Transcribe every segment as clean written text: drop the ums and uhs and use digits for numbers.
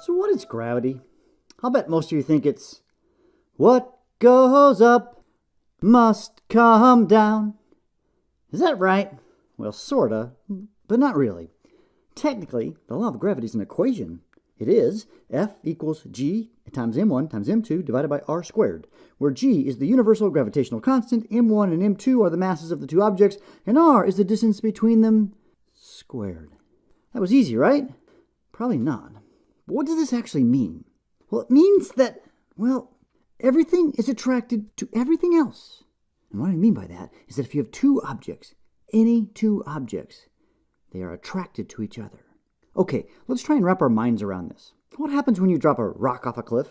So what is gravity? I'll bet most of you think it's what goes up must come down. Is that right? Well, sorta, but not really. Technically, the law of gravity is an equation. It is F equals G times M1 times M2 divided by R squared, where G is the universal gravitational constant, M1 and M2 are the masses of the two objects, and R is the distance between them squared. That was easy, right? Probably not. But what does this actually mean? Well, it means that, well, everything is attracted to everything else. And what I mean by that is that if you have two objects, any two objects, they are attracted to each other. Okay, let's try and wrap our minds around this. What happens when you drop a rock off a cliff?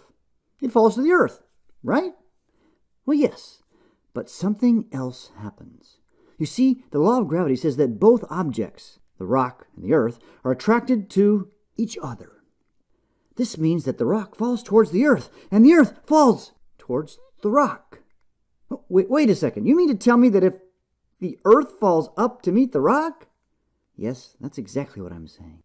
It falls to the earth, right? Well, yes, but something else happens. You see, the law of gravity says that both objects, the rock and the earth, are attracted to each other. This means that the rock falls towards the earth, and the earth falls towards the rock. Oh, wait a second. You mean to tell me that if the earth falls up to meet the rock? Yes, that's exactly what I'm saying.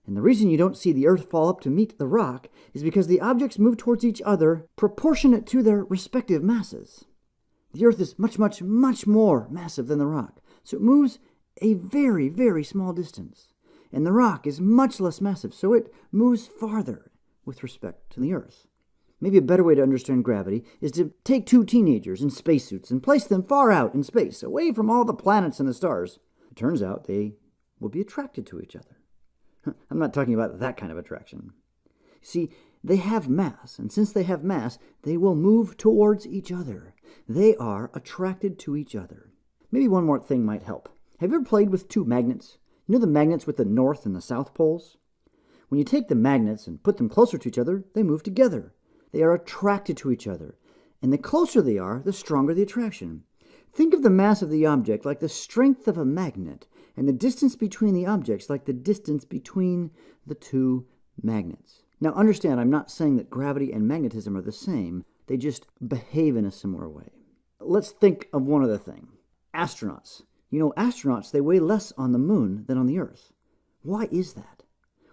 And the reason you don't see the earth fall up to meet the rock is because the objects move towards each other proportionate to their respective masses. The earth is much, much, much more massive than the rock, so it moves a very, very small distance. And the rock is much less massive, so it moves farther with respect to the earth. Maybe a better way to understand gravity is to take two teenagers in spacesuits and place them far out in space, away from all the planets and the stars. It turns out they will be attracted to each other. I'm not talking about that kind of attraction. See, they have mass, and since they have mass, they will move towards each other. They are attracted to each other. Maybe one more thing might help. Have you ever played with two magnets? You know the magnets with the north and the south poles? When you take the magnets and put them closer to each other, they move together. They are attracted to each other. And the closer they are, the stronger the attraction. Think of the mass of the object like the strength of a magnet, and the distance between the objects like the distance between the two magnets. Now understand, I'm not saying that gravity and magnetism are the same. They just behave in a similar way. Let's think of one other thing. Astronauts. You know, astronauts, they weigh less on the moon than on the Earth. Why is that?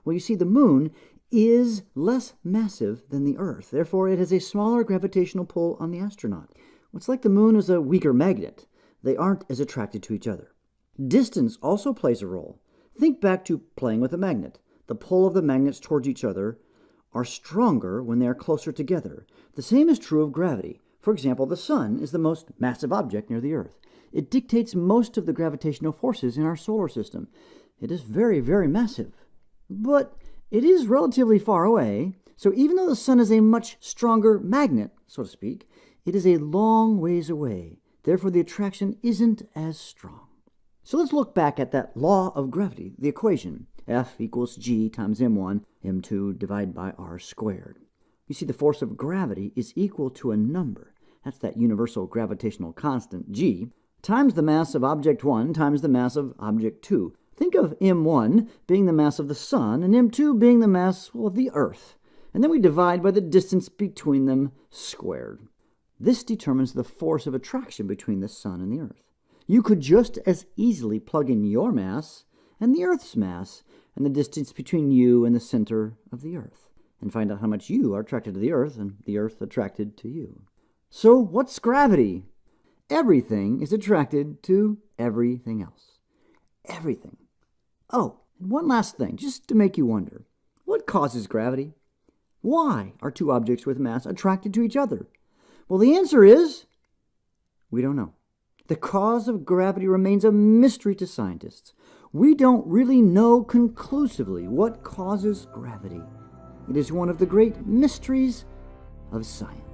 Well, you see, the moon is less massive than the Earth. Therefore, it has a smaller gravitational pull on the astronaut. It's like the moon is a weaker magnet. They aren't as attracted to each other. Distance also plays a role. Think back to playing with a magnet. The pull of the magnets towards each other are stronger when they are closer together. The same is true of gravity. For example, the sun is the most massive object near the Earth. It dictates most of the gravitational forces in our solar system. It is very, very massive. But it is relatively far away, so even though the sun is a much stronger magnet, so to speak, it is a long ways away. Therefore, the attraction isn't as strong. So let's look back at that law of gravity, the equation, F equals G times M1, M2 divided by R squared. You see, the force of gravity is equal to a number. That's that universal gravitational constant, G, times the mass of object 1 times the mass of object 2. Think of M1 being the mass of the sun and M2 being the mass, well, of the Earth. And then we divide by the distance between them squared. This determines the force of attraction between the sun and the Earth. You could just as easily plug in your mass and the Earth's mass and the distance between you and the center of the Earth, and find out how much you are attracted to the Earth and the Earth attracted to you. So what's gravity? Everything is attracted to everything else. Everything. Oh, and one last thing, just to make you wonder. What causes gravity? Why are two objects with mass attracted to each other? Well, the answer is, we don't know. The cause of gravity remains a mystery to scientists. We don't really know conclusively what causes gravity. It is one of the great mysteries of science.